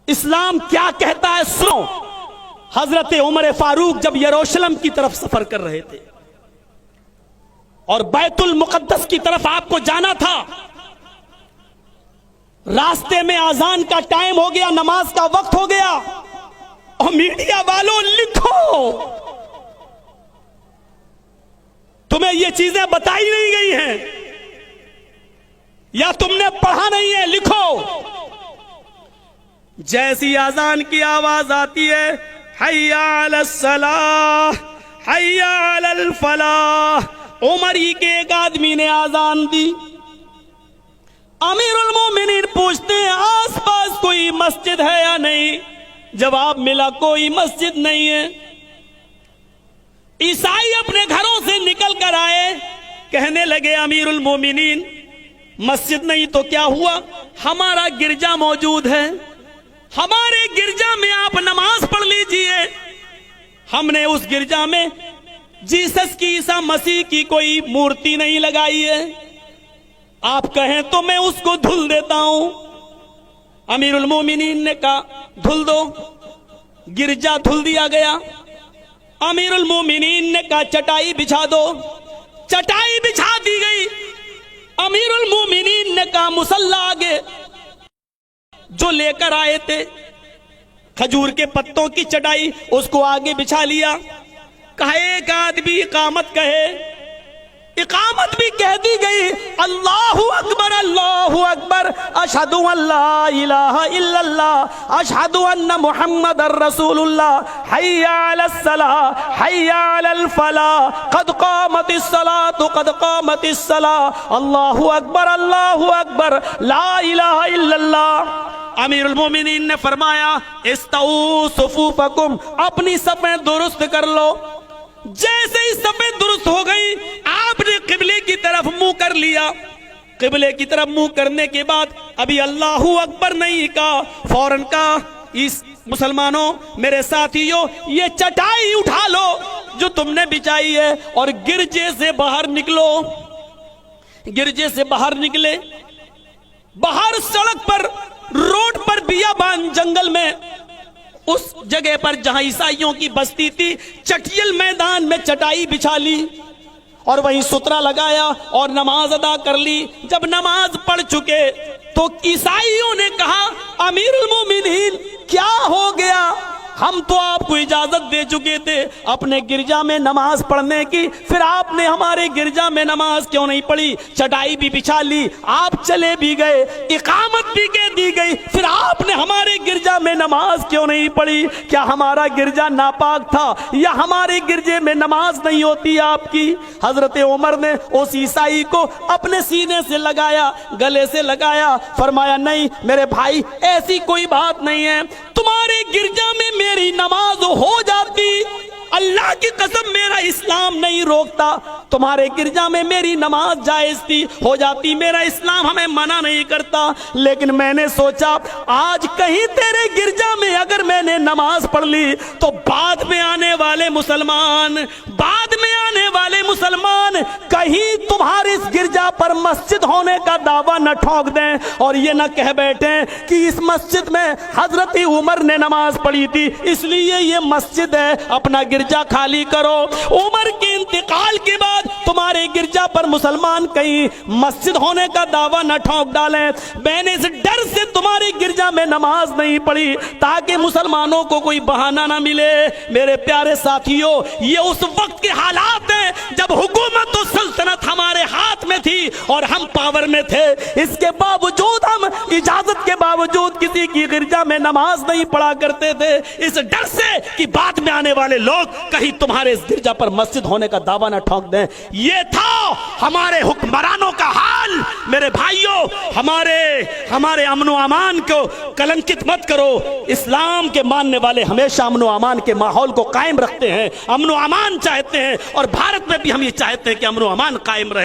इस्लाम क्या कहता है सुनो। हजरत उमर फारूक जब यरूशलेम की तरफ सफर कर रहे थे और बैतुल मुकद्दस की तरफ आपको जाना था, रास्ते में आजान का टाइम हो गया, नमाज का वक्त हो गया, और मीडिया वालों लिखो, तुम्हें ये चीजें बताई नहीं गई हैं या तुमने पढ़ा नहीं है, लिखो। जैसी आजान की आवाज आती है, हय्या अलस सलाह हय्या अलल फलाह, उमर ही के एक आदमी ने आजान दी। अमीरुल मोमिनीन पूछते हैं आसपास कोई मस्जिद है या नहीं? जवाब मिला कोई मस्जिद नहीं है। ईसाई अपने घरों से निकल कर आए, कहने लगे अमीरुल मोमिनीन मस्जिद नहीं तो क्या हुआ, हमारा गिरजा मौजूद है, हमारे गिरजा में आप नमाज पढ़ लीजिए। हमने उस गिरजा में जीसस की, ईसा मसीह की कोई मूर्ति नहीं लगाई है, आप कहें तो मैं उसको धुल देता हूं। अमीरुल मोमिनीन ने कहा धुल दो, गिरजा धुल दिया गया। अमीरुल मोमिनीन ने कहा चटाई बिछा दो, चटाई बिछा दी गई। अमीरुल मोमिनीन ने कहा मुसल्ला आगे जो लेकर आए थे खजूर के पत्तों की चटाई, उसको आगे बिछा लिया। कहा एक आदमी इकामत कहे, इकामत भी कह दी गई, अल्लाहु अकबर अशहदु अल्ला इलाहा इल्लल्लाह अशहदु अन्ना मुहम्मदर रसूलुल्लाह हय्या अलस सलाह हय्या अलल फलाह कद कामतिस सलातु कद कामतिस सलाह अल्लाहु अकबर ला इलाहा इल्लल्लाह। अमीरुल मोमिनीन ने फरमाया इस्तऊ सुफूफकुम, अपनी सफ़ें दुरुस्त कर लो। जैसे ही सफ़ें दुरुस्त हो गई, आपने किबले की तरफ मुंह कर लिया। किबले की तरफ मुंह करने के बाद अभी अल्लाहू अकबर नहीं कहा, फौरन कहा इस मुसलमानों, मेरे साथियों, ये चटाई उठा लो जो तुमने बिछाई है और गिरजे से बाहर निकलो। गिरजे से बाहर निकले, बाहर सड़क पर, रोड पर, बियाबान जंगल में, उस जगह पर जहां ईसाइयों की बस्ती थी, चटियल मैदान में चटाई बिछा ली और वहीं सुतरा लगाया और नमाज अदा कर ली। जब नमाज पढ़ चुके तो ईसाइयों ने कहा अमीरुल मोमिनीन क्या हो गया, हम तो आपको इजाजत दे चुके थे अपने गिरजा में नमाज पढ़ने की, फिर आपने हमारे गिरजा में नमाज क्यों नहीं पढ़ी? चटाई भी बिछा ली, आप चले भी गए, इकामत भी कह दी गई, फिर आपने हमारे गिरजा में नमाज क्यों नहीं पढ़ी? क्या हमारा गिरजा नापाक था या हमारे गिरजे में नमाज नहीं होती आपकी? हजरत उमर ने उस ईसाई को अपने सीने से लगाया, गले से लगाया, फरमाया नहीं मेरे भाई, ऐसी कोई बात नहीं है, तुम्हारे गिरजा में मेरी नमाज हो जाती, अल्लाह की कसम मेरा इस्लाम नहीं रोकता, तुम्हारे गिरजा में मेरी नमाज जायज थी, हो जाती, मेरा इस्लाम हमें मना नहीं करता, लेकिन मैंने सोचा आज कहीं तेरे गिरजा में अगर मैंने नमाज पढ़ ली तो बाद में आने वाले मुसलमान कहीं तुम्हारे इस गिरजा पर मस्जिद होने का दावा न ठोक दें और ये न कह बैठे कि इस मस्जिद में हजरत उमर ने नमाज पढ़ी थी इसलिए ये मस्जिद है, अपना गिरजा खाली करो। उमर के इंतकाल के बाद तुम्हारे गिरजा पर मुसलमान कहीं मस्जिद होने का दावा न ठोक डालें। मैंने इस डर से तुम्हारे गिरजा में नमाज नहीं पढ़ी ताकि मुसलमानों को कोई बहाना ना मिले। मेरे प्यारे साथियों, ये उस वक्त के हालात हैं जब हुकूमत और सल्तनत हमारे हाथ में थी और हम पावर में थे, इसके बावजूद हम इजाजत के बावजूद किसी की गिरजा में नमाज नहीं पढ़ा करते थे, इस डर से कि बाद में आने वाले लोग कहीं तुम्हारे इस गिरजा पर मस्जिद होने का दावा ना ठोक दें। ये था हमारे हुक्मरानों का हाल। मेरे भाइयों, हमारे अमनो अमान को कलंकित मत करो। इस्लाम के मानने वाले हमेशा अमनो अमान के माहौल को कायम रखते हैं, अमनो अमान चाहते हैं और भारत में भी हम ये चाहते हैं कि अमनो अमान कायम रहे।